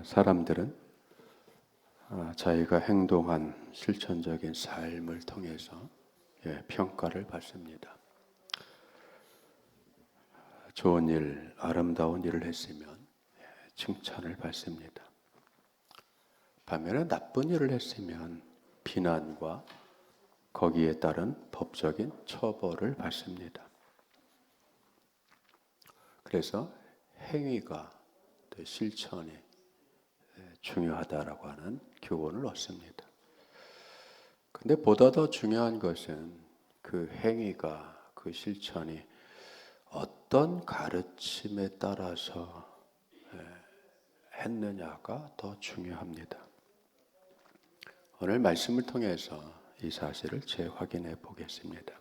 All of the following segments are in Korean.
사람들은 자기가 행동한 실천적인 삶을 통해서 평가를 받습니다. 좋은 일, 아름다운 일을 했으면 칭찬을 받습니다. 반면에 나쁜 일을 했으면 비난과 거기에 따른 법적인 처벌을 받습니다. 그래서 행위가 또 실천이 중요하다라고 하는 교훈을 얻습니다. 근데 보다 더 중요한 것은 그 행위가, 그 실천이 어떤 가르침에 따라서 했느냐가 더 중요합니다. 오늘 말씀을 통해서 이 사실을 재확인해 보겠습니다.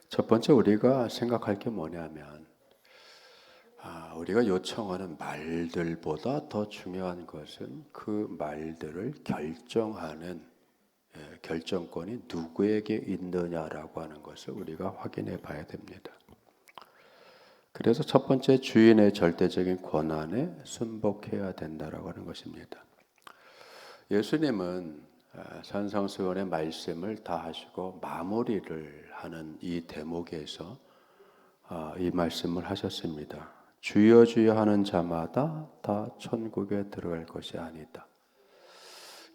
첫 번째 우리가 생각할 게 뭐냐면 우리가 요청하는 말들보다 더 중요한 것은 그 말들을 결정하는 결정권이 누구에게 있느냐라고 하는 것을 우리가 확인해 봐야 됩니다. 그래서 첫 번째 주인의 절대적인 권한에 순복해야 된다라고 하는 것입니다. 예수님은 산상수훈의 말씀을 다 하시고 마무리를 하는 이 대목에서 이 말씀을 하셨습니다. 주여 주여 하는 자마다 다 천국에 들어갈 것이 아니다.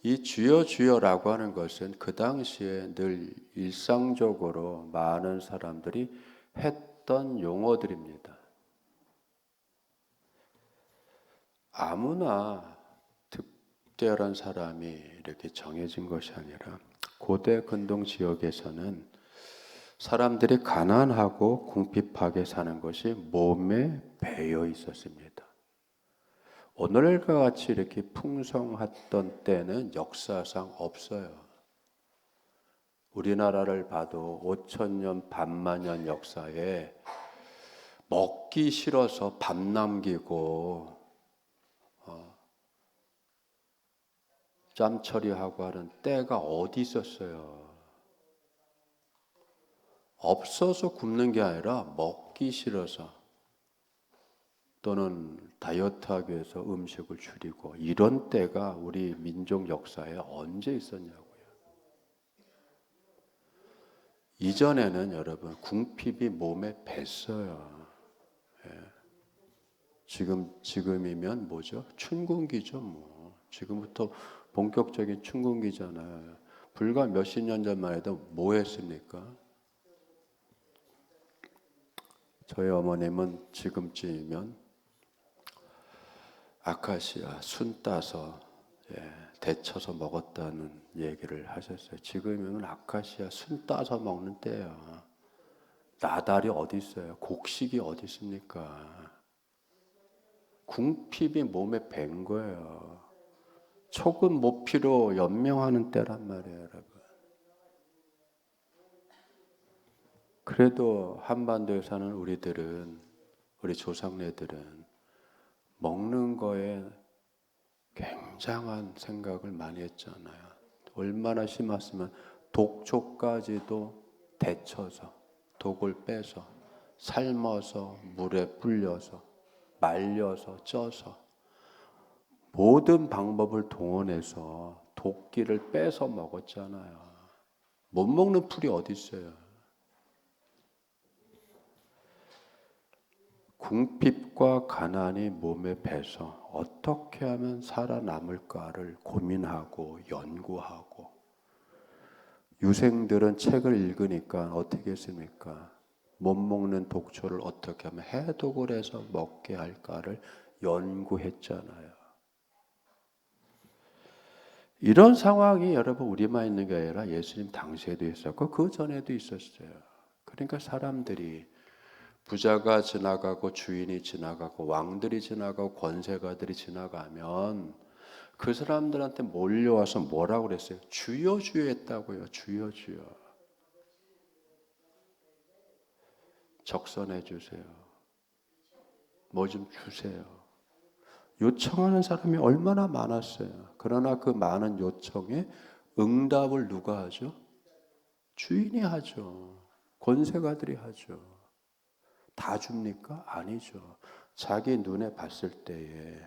이 주여 주여라고 하는 것은 그 당시에 늘 일상적으로 많은 사람들이 했던 용어들입니다. 아무나 특별한 사람이 이렇게 정해진 것이 아니라 고대 근동 지역에서는 사람들이 가난하고 궁핍하게 사는 것이 몸에 배어 있었습니다. 오늘과 같이 이렇게 풍성했던 때는 역사상 없어요. 우리나라를 봐도 5천년, 반만년 역사에 먹기 싫어서 밥 남기고 짬처리하고 하는 때가 어디 있었어요? 없어서 굶는 게 아니라 먹기 싫어서 또는 다이어트하기 위해서 음식을 줄이고 이런 때가 우리 민족 역사에 언제 있었냐고요. 이전에는 여러분 궁핍이 몸에 뱄어요. 지금이면 뭐죠? 춘궁기죠 뭐. 지금부터 본격적인 춘궁기잖아요. 불과 몇십 년 전만 해도 뭐 했습니까? 저희 어머님은 지금쯤이면 아카시아 순 따서 데쳐서 먹었다는 얘기를 하셨어요. 지금이면 아카시아 순 따서 먹는 때예요. 나달이 어디 있어요? 곡식이 어디 있습니까? 궁핍이 몸에 밴 거예요. 촉은 모피로 연명하는 때란 말이에요, 여러분. 그래도 한반도에 사는 우리 조상네들은 먹는 거에 굉장한 생각을 많이 했잖아요. 얼마나 심했으면 독초까지도 데쳐서 독을 빼서 삶아서 물에 불려서 말려서 쪄서 모든 방법을 동원해서 독기를 빼서 먹었잖아요. 못 먹는 풀이 어디 있어요? 궁핍과 가난이 몸에 배서 어떻게 하면 살아남을까를 고민하고 연구하고 유생들은 책을 읽으니까 어떻게 했습니까? 못 먹는 독초를 어떻게 하면 해독을 해서 먹게 할까를 연구했잖아요. 이런 상황이 여러분 우리만 있는 게 아니라 예수님 당시에도 있었고 그 전에도 있었어요. 그러니까 사람들이 부자가 지나가고 주인이 지나가고 왕들이 지나가고 권세가들이 지나가면 그 사람들한테 몰려와서 뭐라고 그랬어요? 주여 주여 했다고요. 주여 주여. 적선해 주세요. 뭐 좀 주세요. 요청하는 사람이 얼마나 많았어요. 그러나 그 많은 요청에 응답을 누가 하죠? 주인이 하죠. 권세가들이 하죠. 다 줍니까? 아니죠. 자기 눈에 봤을 때에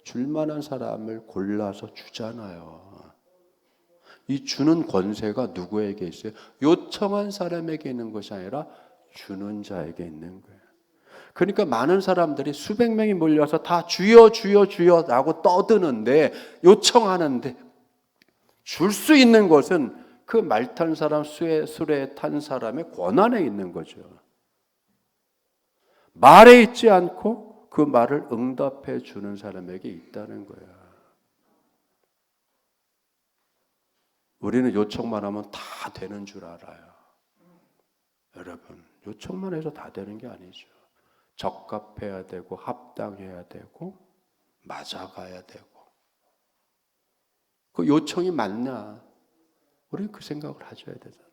줄 만한 사람을 골라서 주잖아요. 이 주는 권세가 누구에게 있어요? 요청한 사람에게 있는 것이 아니라 주는 자에게 있는 거예요. 그러니까 많은 사람들이 수백 명이 몰려서 다 주여 주여 주여라고 떠드는데, 요청하는데 줄 수 있는 것은 그 말 탄 사람, 수레 탄 사람의 권한에 있는 거죠. 말에 있지 않고 그 말을 응답해 주는 사람에게 있다는 거야. 우리는 요청만 하면 다 되는 줄 알아요. 여러분, 요청만 해서 다 되는 게 아니죠. 적합해야 되고, 합당해야 되고, 맞아가야 되고. 그 요청이 맞나? 우리는 그 생각을 하셔야 되잖아요.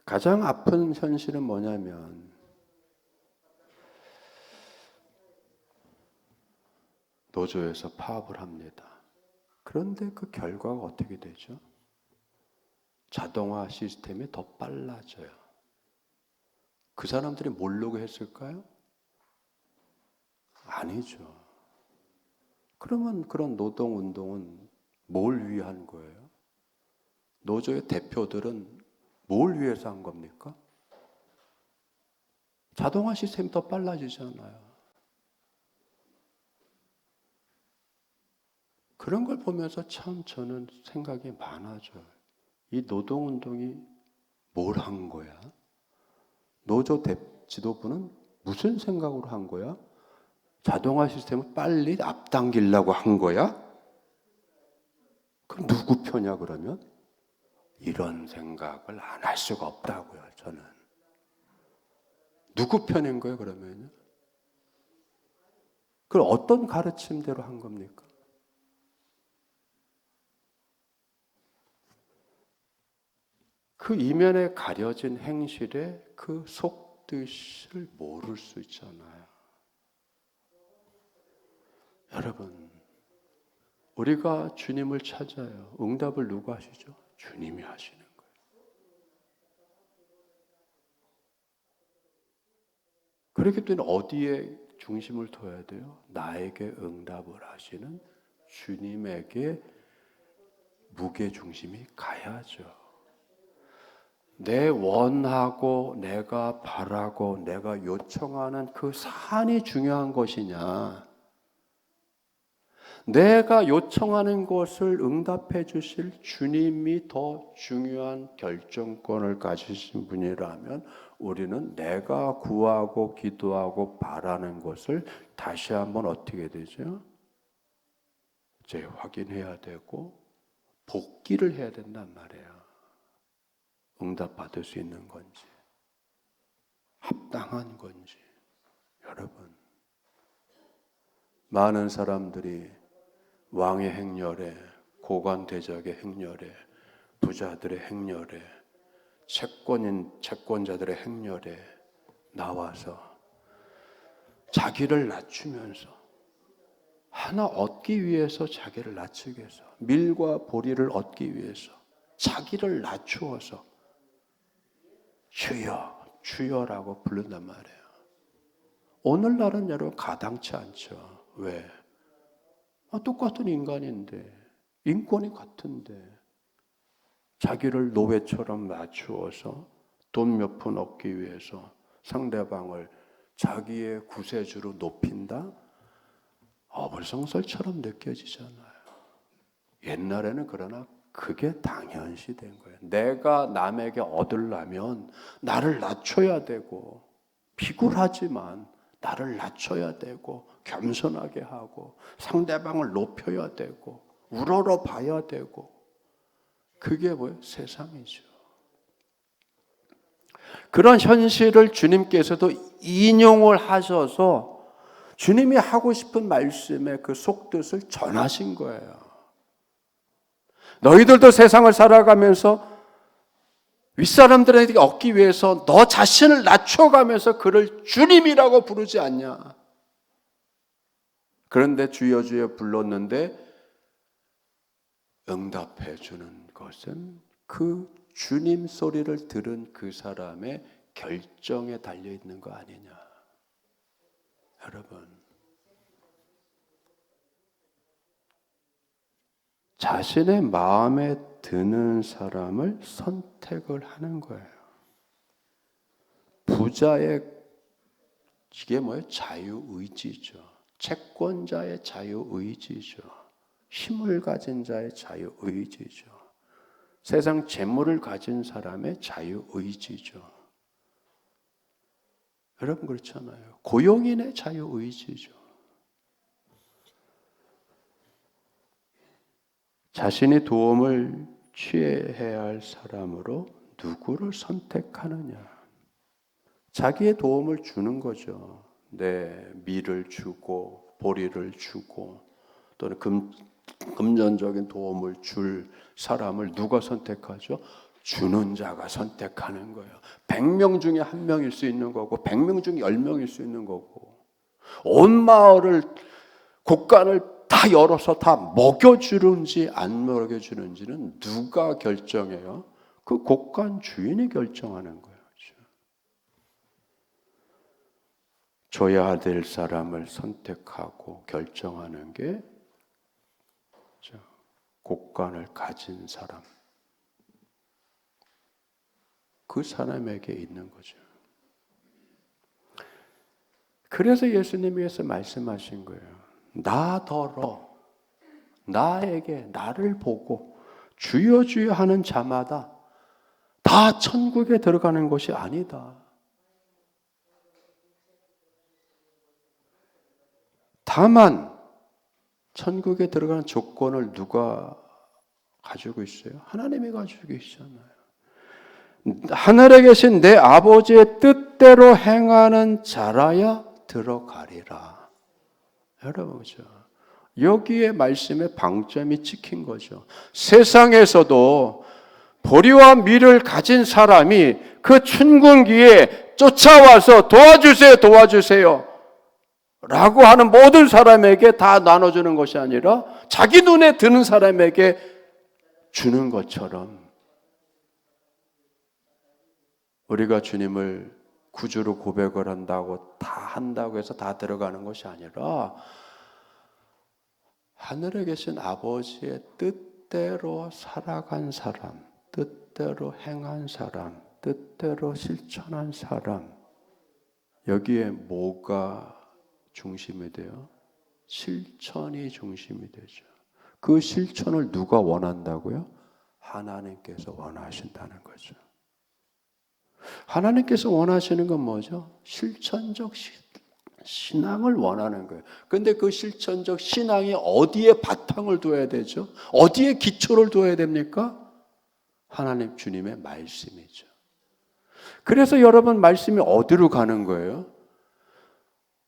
가장 아픈 현실은 뭐냐면, 노조에서 파업을 합니다. 그런데 그 결과가 어떻게 되죠? 자동화 시스템이 더 빨라져요. 그 사람들이 모르고 했을까요? 아니죠. 그러면 그런 노동운동은 뭘 위한 거예요? 노조의 대표들은 뭘 위해서 한 겁니까? 자동화 시스템이 더 빨라지잖아요. 그런 걸 보면서 참 저는 생각이 많아져요. 이 노동운동이 뭘 한 거야? 노조 지도부는 무슨 생각으로 한 거야? 자동화 시스템을 빨리 앞당기려고 한 거야? 그럼 누구 편이야 그러면? 이런 생각을 안 할 수가 없다고요, 저는. 누구 편인 거예요, 그러면? 그걸 어떤 가르침대로 한 겁니까? 그 이면에 가려진 행실의 그 속뜻을 모를 수 있잖아요. 여러분, 우리가 주님을 찾아요. 응답을 누가 하시죠? 주님이 하시는 거예요. 그렇기 때문에 어디에 중심을 둬야 돼요? 나에게 응답을 하시는 주님에게 무게중심이 가야죠. 내 원하고 내가 바라고 내가 요청하는 그 사안이 중요한 것이냐, 내가 요청하는 것을 응답해 주실 주님이 더 중요한 결정권을 가지신 분이라면 우리는 내가 구하고 기도하고 바라는 것을 다시 한번 어떻게 되죠? 재확인해야 되고 복기를 해야 된단 말이에요. 응답받을 수 있는 건지, 합당한 건지. 여러분, 많은 사람들이 왕의 행렬에, 고관 대적의 행렬에, 부자들의 행렬에, 채권자들의 행렬에 나와서 자기를 낮추면서 하나 얻기 위해서 자기를 낮추기 위해서, 밀과 보리를 얻기 위해서 자기를 낮추어서 주여, 주여라고 부른단 말이에요. 오늘날은 여러분 가당치 않죠. 왜? 똑같은 인간인데, 인권이 같은데 자기를 노예처럼 낮추어서 돈 몇 푼 얻기 위해서 상대방을 자기의 구세주로 높인다? 어불성설처럼 느껴지잖아요. 옛날에는 그러나 그게 당연시 된 거예요. 내가 남에게 얻으려면 나를 낮춰야 되고, 비굴하지만 나를 낮춰야 되고, 겸손하게 하고, 상대방을 높여야 되고, 우러러 봐야 되고. 그게 뭐예요? 세상이죠. 그런 현실을 주님께서도 인용을 하셔서 주님이 하고 싶은 말씀의 그 속뜻을 전하신 거예요. 너희들도 세상을 살아가면서 윗사람들에게 얻기 위해서 너 자신을 낮춰가면서 그를 주님이라고 부르지 않냐. 그런데 주여 주여 불렀는데 응답해 주는 것은 그 주님 소리를 들은 그 사람의 결정에 달려있는 거 아니냐. 여러분, 자신의 마음에 드는 사람을 선택을 하는 거예요. 부자의 이게 뭐예요? 자유의지죠. 채권자의 자유의지죠. 힘을 가진 자의 자유의지죠. 세상 재물을 가진 사람의 자유의지죠. 여러분 그렇잖아요. 고용인의 자유의지죠. 자신이 도움을 취해야 할 사람으로 누구를 선택하느냐. 자기의 도움을 주는 거죠. 내 미를 주고 보리를 주고 또는 금전적인 도움을 줄 사람을 누가 선택하죠? 주는 자가 선택하는 거예요. 100명 중에 1명일 수 있는 거고 100명 중에 10명일 수 있는 거고 온 마을을 곳간을 다 열어서 다 먹여주는지 안 먹여주는지는 누가 결정해요? 그 곳간 주인이 결정하는 거예요. 줘야 될 사람을 선택하고 결정하는 게 곳간을 가진 사람, 그 사람에게 있는 거죠. 그래서 예수님께서 말씀하신 거예요. 나더러 나에게 나를 보고 주여 주여 하는 자마다 다 천국에 들어가는 것이 아니다. 다만 천국에 들어가는 조건을 누가 가지고 있어요? 하나님이 가지고 계시잖아요. 하늘에 계신 내 아버지의 뜻대로 행하는 자라야 들어가리라. 여러분 그죠? 여기에 말씀의 방점이 찍힌 거죠. 세상에서도 보리와 밀을 가진 사람이 그 춘궁기에 쫓아와서 도와주세요, 도와주세요 라고 하는 모든 사람에게 다 나눠주는 것이 아니라 자기 눈에 드는 사람에게 주는 것처럼 우리가 주님을 구주로 고백을 한다고 해서 다 들어가는 것이 아니라 하늘에 계신 아버지의 뜻대로 살아간 사람, 뜻대로 행한 사람, 뜻대로 실천한 사람, 여기에 뭐가 중심이 돼요? 실천이 중심이 되죠. 그 실천을 누가 원한다고요? 하나님께서 원하신다는 거죠. 하나님께서 원하시는 건 뭐죠? 실천적 신앙을 원하는 거예요. 그런데 그 실천적 신앙이 어디에 바탕을 둬야 되죠? 어디에 기초를 둬야 됩니까? 하나님 주님의 말씀이죠. 그래서 여러분 말씀이 어디로 가는 거예요?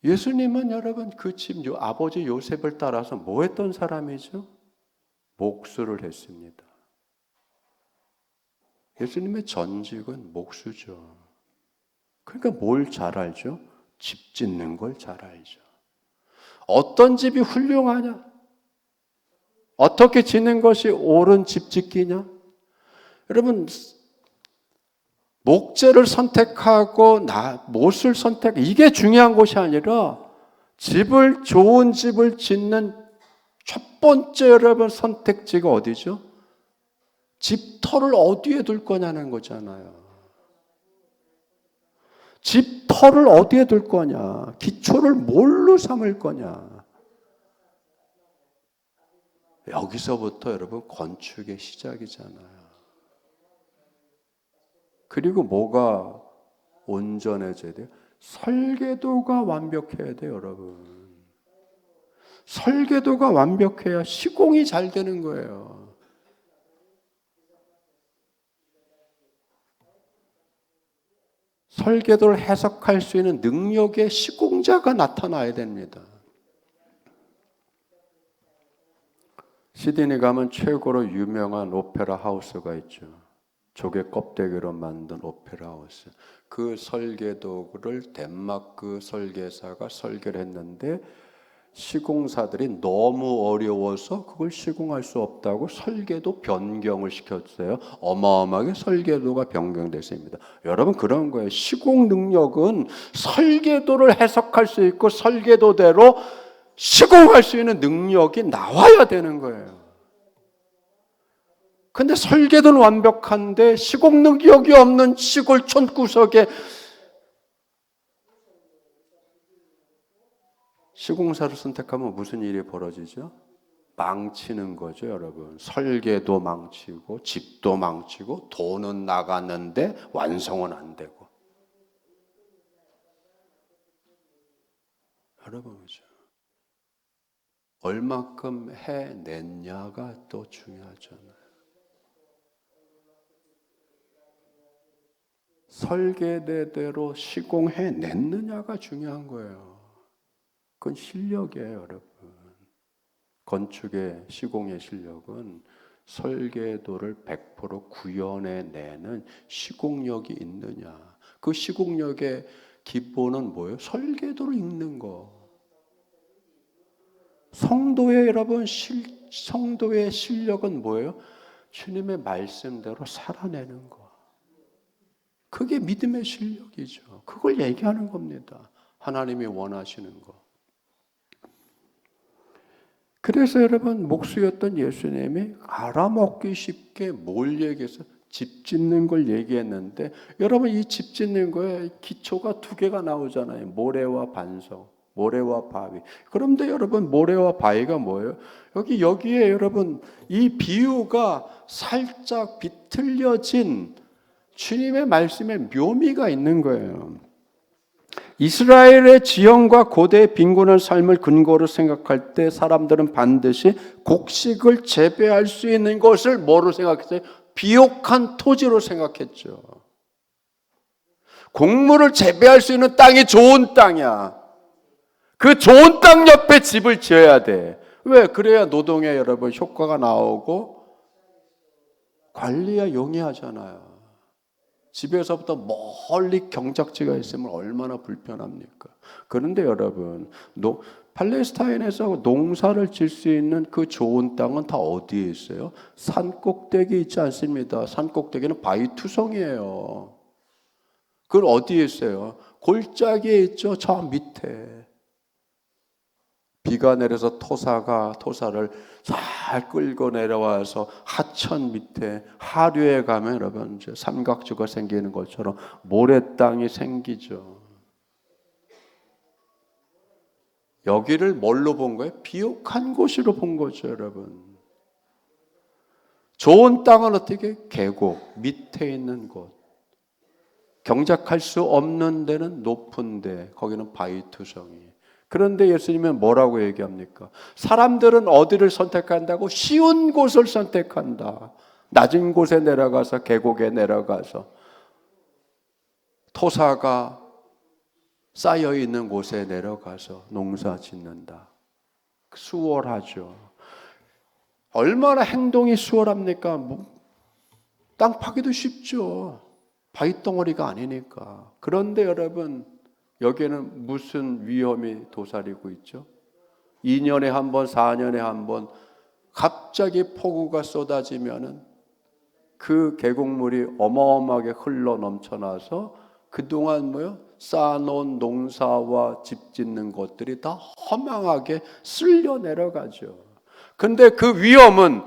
예수님은 여러분 그 집 아버지 요셉을 따라서 뭐 했던 사람이죠? 목수를 했습니다. 예수님의 전직은 목수죠. 그러니까 뭘 잘 알죠? 집 짓는 걸 잘 알죠. 어떤 집이 훌륭하냐? 어떻게 짓는 것이 옳은 집 짓기냐? 여러분 목재를 선택하고 못을 이게 중요한 것이 아니라 좋은 집을 짓는 첫 번째 여러분 선택지가 어디죠? 집터를 어디에 둘 거냐는 거잖아요. 집터를 어디에 둘 거냐? 기초를 뭘로 삼을 거냐? 여기서부터 여러분 건축의 시작이잖아요. 그리고 뭐가 온전해져야 돼요? 설계도가 완벽해야 돼요, 여러분. 설계도가 완벽해야 시공이 잘 되는 거예요. 설계도를 해석할 수 있는 능력의 시공자가 나타나야 됩니다. 시드니 가면 최고로 유명한 오페라 하우스가 있죠. 조개 껍데기로 만든 오페라 하우스. 그 설계도를 덴마크 설계사가 설계를 했는데 시공사들이 너무 어려워서 그걸 시공할 수 없다고 설계도 변경을 시켰어요. 어마어마하게 설계도가 변경됐습니다. 여러분 그런 거예요. 시공 능력은 설계도를 해석할 수 있고 설계도대로 시공할 수 있는 능력이 나와야 되는 거예요. 근데 설계도는 완벽한데 시공능력이 없는 시골 촌구석에 시공사를 선택하면 무슨 일이 벌어지죠? 망치는 거죠, 여러분. 설계도 망치고 집도 망치고 돈은 나갔는데 완성은 안 되고. 여러분, 그죠? 얼마큼 해냈냐가 또 중요하잖아요. 설계대로 시공해냈느냐가 중요한 거예요. 그건 실력이에요, 여러분. 건축의 시공의 실력은 설계도를 100% 구현해내는 시공력이 있느냐. 그 시공력의 기본은 뭐예요? 설계도를 읽는 거. 성도의 여러분, 성도의 실력은 뭐예요? 주님의 말씀대로 살아내는 거. 그게 믿음의 실력이죠. 그걸 얘기하는 겁니다. 하나님이 원하시는 거. 그래서 여러분, 목수였던 예수님이 알아먹기 쉽게 뭘 얘기해서 집 짓는 걸 얘기했는데, 여러분 이 집 짓는 거에 기초가 두 개가 나오잖아요. 모래와 반석, 모래와 바위. 그런데 여러분, 모래와 바위가 뭐예요? 여기에 여러분 이 비유가 살짝 비틀려진 주님의 말씀에 묘미가 있는 거예요. 이스라엘의 지형과 고대의 빈곤한 삶을 근거로 생각할 때 사람들은 반드시 곡식을 재배할 수 있는 것을 뭐로 생각했어요? 비옥한 토지로 생각했죠. 곡물을 재배할 수 있는 땅이 좋은 땅이야. 그 좋은 땅 옆에 집을 지어야 돼. 왜? 그래야 노동에 여러분 효과가 나오고 관리가 용이하잖아요. 집에서부터 멀리 경작지가 있으면 얼마나 불편합니까? 그런데 여러분, 팔레스타인에서 농사를 질 수 있는 그 좋은 땅은 다 어디에 있어요? 산 꼭대기 있지 않습니다. 산 꼭대기는 바위투성이에요. 그건 어디에 있어요? 골짜기에 있죠. 저 밑에. 비가 내려서 토사를 잘 끌고 내려와서 하천 밑에 하류에 가면 여러분 이제 삼각주가 생기는 것처럼 모래 땅이 생기죠. 여기를 뭘로 본 거예요? 비옥한 곳으로 본 거죠, 여러분. 좋은 땅은 어떻게? 계곡 밑에 있는 곳. 경작할 수 없는 데는 높은 데, 거기는 바위투성이. 그런데 예수님은 뭐라고 얘기합니까? 사람들은 어디를 선택한다고? 쉬운 곳을 선택한다. 낮은 곳에 내려가서 계곡에 내려가서 토사가 쌓여 있는 곳에 내려가서 농사 짓는다. 수월하죠. 얼마나 행동이 수월합니까? 땅 파기도 쉽죠. 바위덩어리가 아니니까. 그런데 여러분, 여기에는 무슨 위험이 도사리고 있죠? 2년에 한 번, 4년에 한 번 갑자기 폭우가 쏟아지면은 그 계곡물이 어마어마하게 흘러 넘쳐나서 그동안 쌓아놓은 농사와 집 짓는 것들이 다 허망하게 쓸려 내려가죠. 근데 그 위험은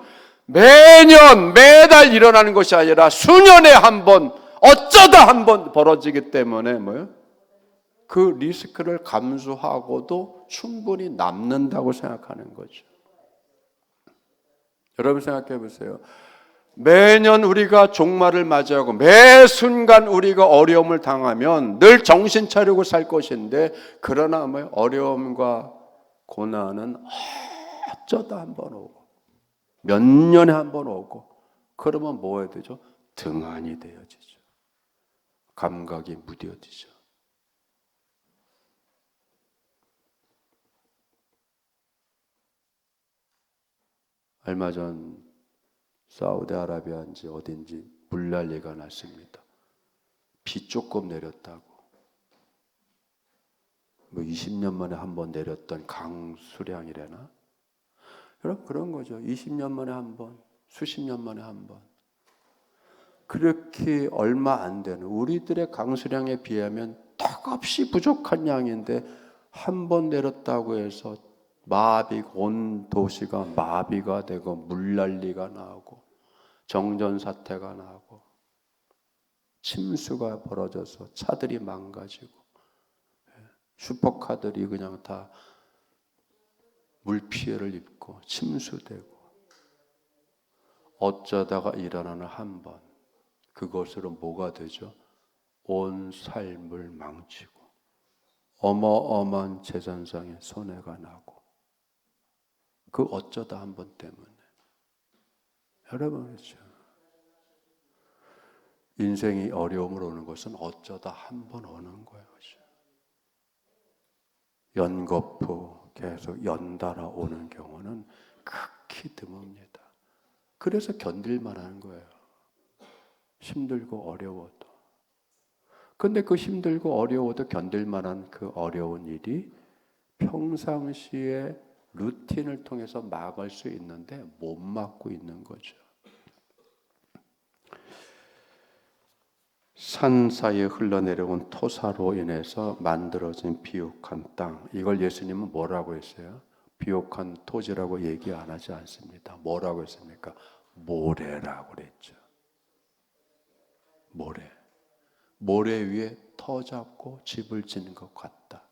매달 일어나는 것이 아니라 수년에 한 번, 어쩌다 한 번 벌어지기 때문에 그 리스크를 감수하고도 충분히 남는다고 생각하는 거죠. 여러분 생각해 보세요. 매년 우리가 종말을 맞이하고 매 순간 우리가 어려움을 당하면 늘 정신 차리고 살 것인데, 그러나 어려움과 고난은 어쩌다 한 번 오고 몇 년에 한 번 오고, 그러면 뭐 해야 되죠? 등한이 되어지죠. 감각이 무뎌지죠. 얼마 전 사우디아라비아인지 어딘지 물난리가 났습니다. 비 조금 내렸다고. 20년 만에 한 번 내렸던 강수량이래나? 여러분 그런 거죠. 20년 만에 한 번, 수십 년 만에 한 번. 그렇게 얼마 안 되는 우리들의 강수량에 비하면 턱없이 부족한 양인데 한 번 내렸다고 해서 온 도시가 마비가 되고 물난리가 나고 정전 사태가 나고 침수가 벌어져서 차들이 망가지고 슈퍼카들이 그냥 다 물피해를 입고 침수되고 어쩌다가 일어나는 한 번 그것으로 뭐가 되죠? 온 삶을 망치고 어마어마한 재산상의 손해가 나고 그 어쩌다 한 번 때문에 여러분 그렇죠? 인생이 어려움을 오는 것은 어쩌다 한 번 오는 거예요. 그렇죠? 연거푸 계속 연달아 오는 경우는 극히 드뭅니다. 그래서 견딜만 하는 거예요. 힘들고 어려워도. 근데 그 힘들고 어려워도 견딜만한 그 어려운 일이 평상시에 루틴을 통해서 막을 수 있는데 못 막고 있는 거죠. 산 사이에 흘러내려온 토사로 인해서 만들어진 비옥한 땅. 이걸 예수님은 뭐라고 했어요? 비옥한 토지라고 얘기 안 하지 않습니다. 뭐라고 했습니까? 모래라고 그랬죠. 모래. 모래 위에 터 잡고 집을 짓는 것 같다.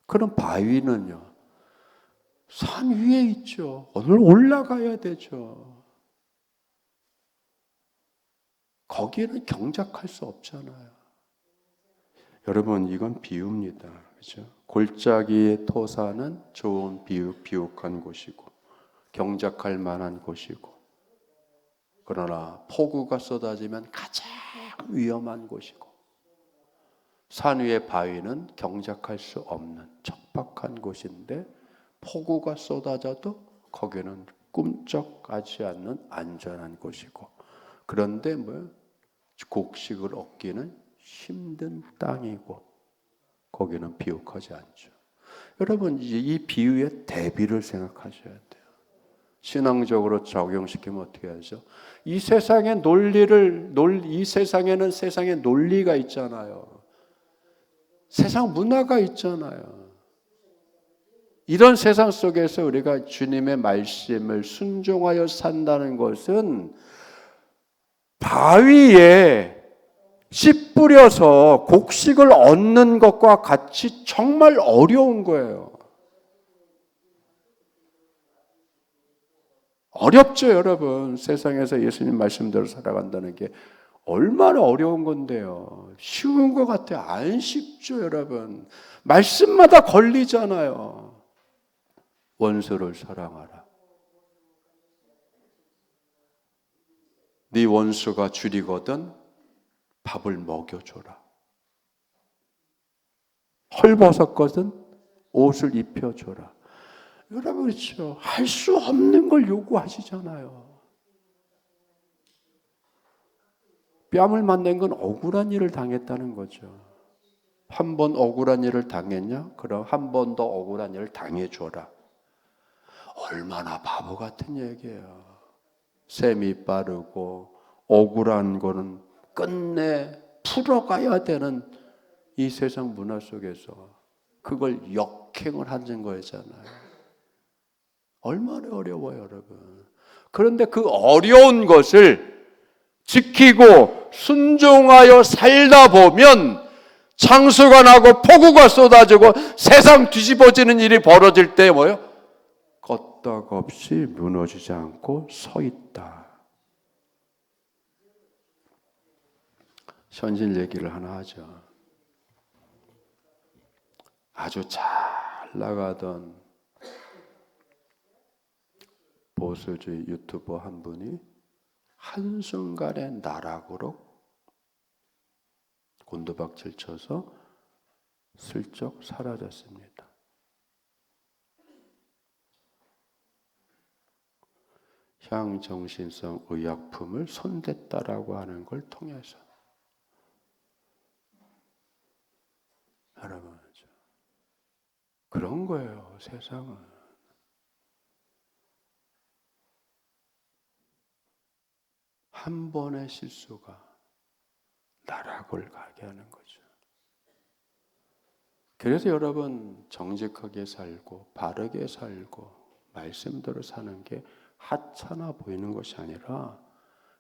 그럼 바위는요, 산 위에 있죠. 오늘 올라가야 되죠. 거기에는 경작할 수 없잖아요. 여러분, 이건 비유입니다. 그렇죠? 골짜기의 토사는 좋은 비옥한 곳이고, 경작할 만한 곳이고, 그러나 폭우가 쏟아지면 가장 위험한 곳이고, 산 위의 바위는 경작할 수 없는 척박한 곳인데 폭우가 쏟아져도 거기는 꿈쩍하지 않는 안전한 곳이고, 그런데 곡식을 얻기는 힘든 땅이고 거기는 비옥하지 않죠. 여러분 이 비유의 대비를 생각하셔야 돼요. 신앙적으로 적용시키면 어떻게 하죠? 이 세상의 이 세상에는 세상의 논리가 있잖아요. 세상 문화가 있잖아요. 이런 세상 속에서 우리가 주님의 말씀을 순종하여 산다는 것은 바위에 씨 뿌려서 곡식을 얻는 것과 같이 정말 어려운 거예요. 어렵죠, 여러분. 세상에서 예수님 말씀대로 살아간다는 게 얼마나 어려운 건데요. 쉬운 것 같아요. 안 쉽죠, 여러분. 말씀마다 걸리잖아요. 원수를 사랑하라. 네 원수가 줄이거든 밥을 먹여줘라. 헐벗었거든 옷을 입혀줘라. 여러분 그렇죠. 할 수 없는 걸 요구하시잖아요. 뺨을 맞는 건 억울한 일을 당했다는 거죠. 한 번 억울한 일을 당했냐? 그럼 한 번 더 억울한 일을 당해줘라. 얼마나 바보 같은 얘기예요. 셈이 빠르고 억울한 거는 끝내 풀어가야 되는 이 세상 문화 속에서 그걸 역행을 하는 거잖아요. 얼마나 어려워요, 여러분. 그런데 그 어려운 것을 지키고 순종하여 살다 보면 창수가 나고 폭우가 쏟아지고 세상 뒤집어지는 일이 벌어질 때 뭐예요? 껐덕없이 무너지지 않고 서 있다. 현실 얘기를 하나 하죠. 아주 잘 나가던 보수주의 유튜버 한 분이 한순간에 나락으로 곤두박질 쳐서 슬쩍 사라졌습니다. 향정신성 의약품을 손댔다라고 하는 걸 통해서 여러분 그런 거예요. 세상은. 한 번의 실수가 나락을 가게 하는 거죠. 그래서 여러분 정직하게 살고 바르게 살고 말씀대로 사는 게 하찮아 보이는 것이 아니라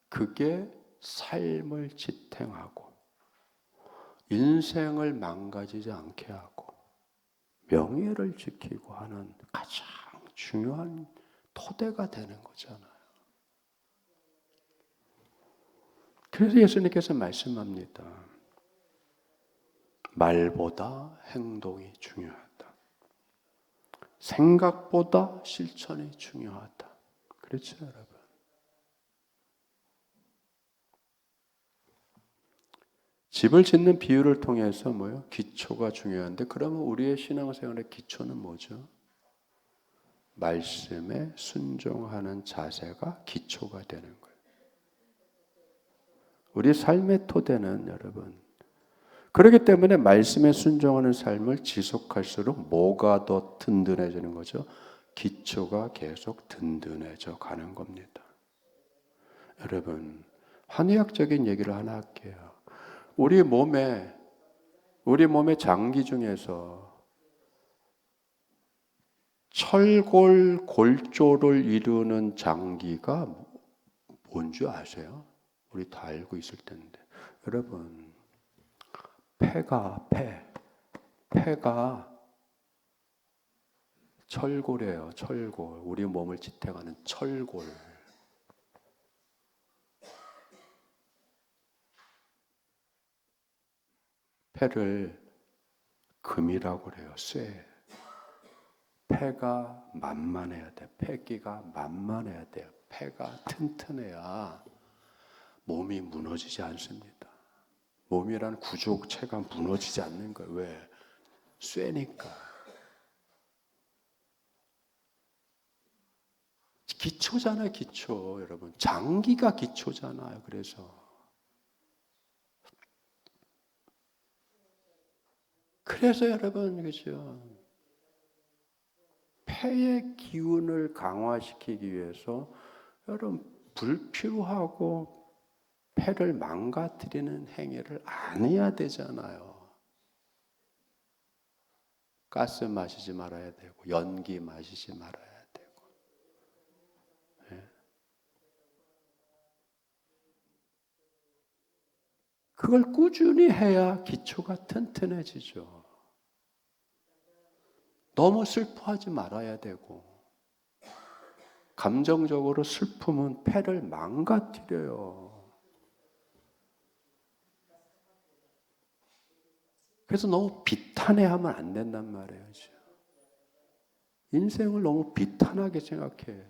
그게 삶을 지탱하고 인생을 망가지지 않게 하고 명예를 지키고 하는 가장 중요한 토대가 되는 거잖아요. 그래서 예수님께서 말씀합니다. 말보다 행동이 중요하다. 생각보다 실천이 중요하다. 그렇죠, 여러분? 집을 짓는 비유를 통해서 뭐요? 기초가 중요한데, 그러면 우리의 신앙생활의 기초는 뭐죠? 말씀에 순종하는 자세가 기초가 되는 거예요. 우리 삶의 토대는 여러분, 그렇기 때문에 말씀에 순종하는 삶을 지속할수록 뭐가 더 든든해지는 거죠? 기초가 계속 든든해져 가는 겁니다. 여러분, 한의학적인 얘기를 하나 할게요. 우리 몸의 장기 중에서 철골 골조를 이루는 장기가 뭔지 아세요? 우리 다 알고 있을 텐데. 여러분, 폐가 철골이에요. 철골. 우리 몸을 지탱하는 철골. 폐를 금이라고 그래요. 쇠. 폐가 만만해야 돼. 폐기가 만만해야 돼요. 폐가 튼튼해야 몸이 무너지지 않습니다. 몸이라는 구조체가 무너지지 않는 거예요. 왜? 쇠니까. 기초잖아요, 기초. 여러분, 장기가 기초잖아요. 그래서 여러분, 그죠? 폐의 기운을 강화시키기 위해서 여러분, 불필요하고 폐를 망가뜨리는 행위를 안 해야 되잖아요. 가스 마시지 말아야 되고, 연기 마시지 말아야 되고. 네. 그걸 꾸준히 해야 기초가 튼튼해지죠. 너무 슬퍼하지 말아야 되고, 감정적으로 슬픔은 폐를 망가뜨려요. 그래서 너무 비탄해하면 안 된단 말이에요. 인생을 너무 비탄하게 생각해.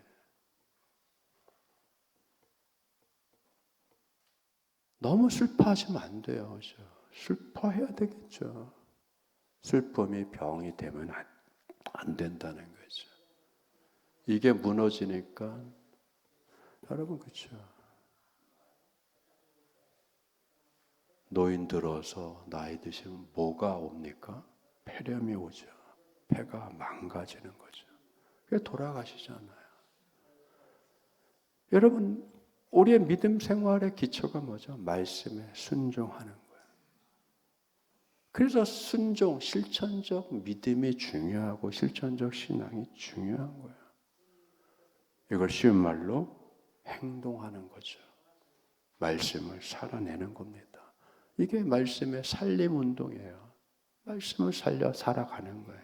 너무 슬퍼하시면 안 돼요. 그렇죠? 슬퍼해야 되겠죠. 슬픔이 병이 되면 안 된다는 거죠. 이게 무너지니까 여러분 그렇죠. 노인 들어서 나이 드시면 뭐가 옵니까? 폐렴이 오죠. 폐가 망가지는 거죠. 그게 돌아가시잖아요. 여러분, 우리의 믿음 생활의 기초가 뭐죠? 말씀에 순종하는 거예요. 그래서 순종, 실천적 믿음이 중요하고 실천적 신앙이 중요한 거예요. 이걸 쉬운 말로 행동하는 거죠. 말씀을 살아내는 겁니다. 이게 말씀의 살림 운동이에요. 말씀을 살려 살아가는 거예요.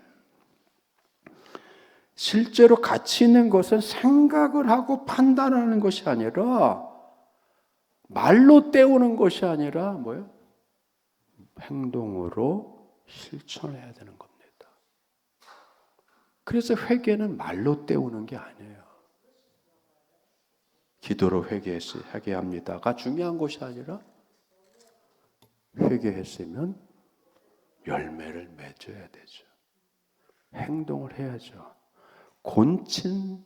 실제로 가치 있는 것은 생각을 하고 판단하는 것이 아니라 말로 때우는 것이 아니라 뭐예요? 행동으로 실천해야 되는 겁니다. 그래서 회개는 말로 때우는 게 아니에요. 기도로 회개합니다가 중요한 것이 아니라 회개했으면 열매를 맺어야 되죠. 행동을 해야죠. 곤친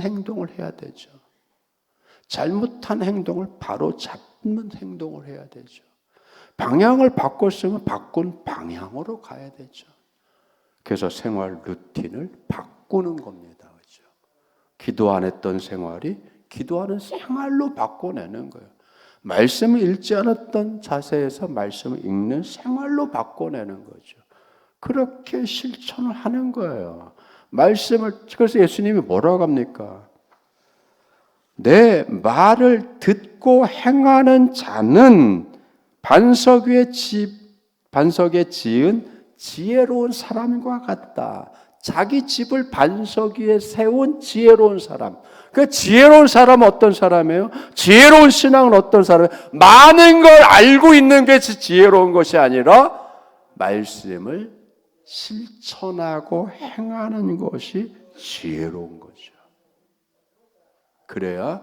행동을 해야 되죠. 잘못한 행동을 바로 잡는 행동을 해야 되죠. 방향을 바꿨으면 바꾼 방향으로 가야 되죠. 그래서 생활 루틴을 바꾸는 겁니다. 그렇죠? 기도 안 했던 생활이 기도하는 생활로 바꿔내는 거예요. 말씀을 읽지 않았던 자세에서 말씀을 읽는 생활로 바꿔내는 거죠. 그렇게 실천을 하는 거예요. 말씀을, 그래서 예수님이 뭐라고 합니까? 내 말을 듣고 행하는 자는 반석에 지은 지혜로운 사람과 같다. 자기 집을 반석 위에 세운 지혜로운 사람. 그 지혜로운 사람은 어떤 사람이에요? 지혜로운 신앙은 어떤 사람이에요? 많은 걸 알고 있는 게 지혜로운 것이 아니라 말씀을 실천하고 행하는 것이 지혜로운 거죠. 그래야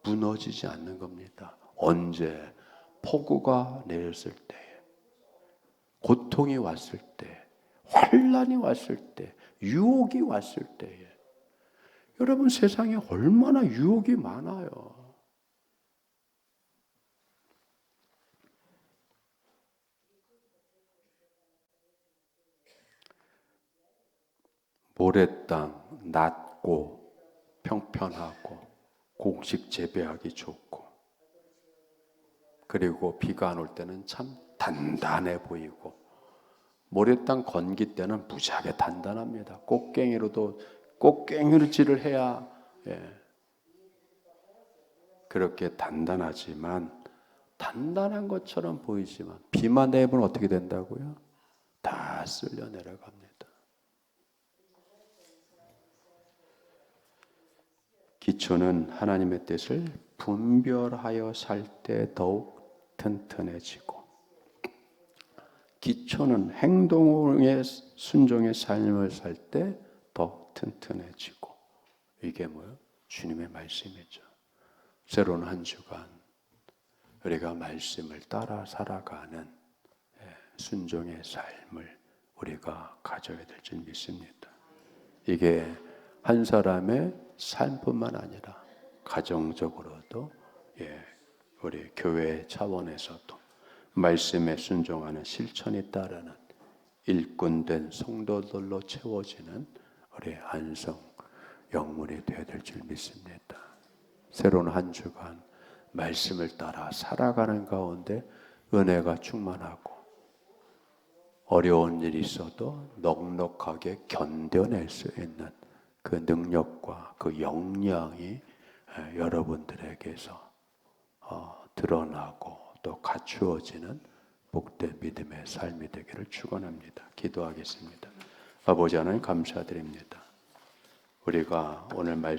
무너지지 않는 겁니다. 언제? 폭우가 내렸을 때, 고통이 왔을 때, 환난이 왔을 때, 유혹이 왔을 때에. 여러분, 세상에 얼마나 유혹이 많아요. 모래땅, 낮고 평평하고 곡식 재배하기 좋고, 그리고 비가 안 올 때는 참 단단해 보이고, 모래땅 건기 때는 무지하게 단단합니다. 꽃갱이로질을 해야 그렇게 단단하지만, 단단한 것처럼 보이지만 비만 내면 어떻게 된다고요? 다 쓸려 내려갑니다. 기초는 하나님의 뜻을 분별하여 살 때 더욱 튼튼해지고, 기초는 행동의 순종의 삶을 살 때 더 튼튼해지고, 이게 뭐예요? 주님의 말씀이죠. 새로운 한 주간 우리가 말씀을 따라 살아가는 순종의 삶을 우리가 가져야 될 줄 믿습니다. 이게 한 사람의 삶뿐만 아니라 가정적으로도, 우리 교회 차원에서도 말씀에 순종하는 실천이 따르는 일꾼된 성도들로 채워지는 우리 안성 영문이 되어야 될 줄 믿습니다. 새로운 한 주간 말씀을 따라 살아가는 가운데 은혜가 충만하고, 어려운 일이 있어도 넉넉하게 견뎌낼 수 있는 그 능력과 그 역량이 여러분들에게서 드러나고 또 갖추어지는 복된 믿음의 삶이 되기를 축원합니다. 기도하겠습니다. 아버지 하나님 감사드립니다. 우리가 오늘 말씀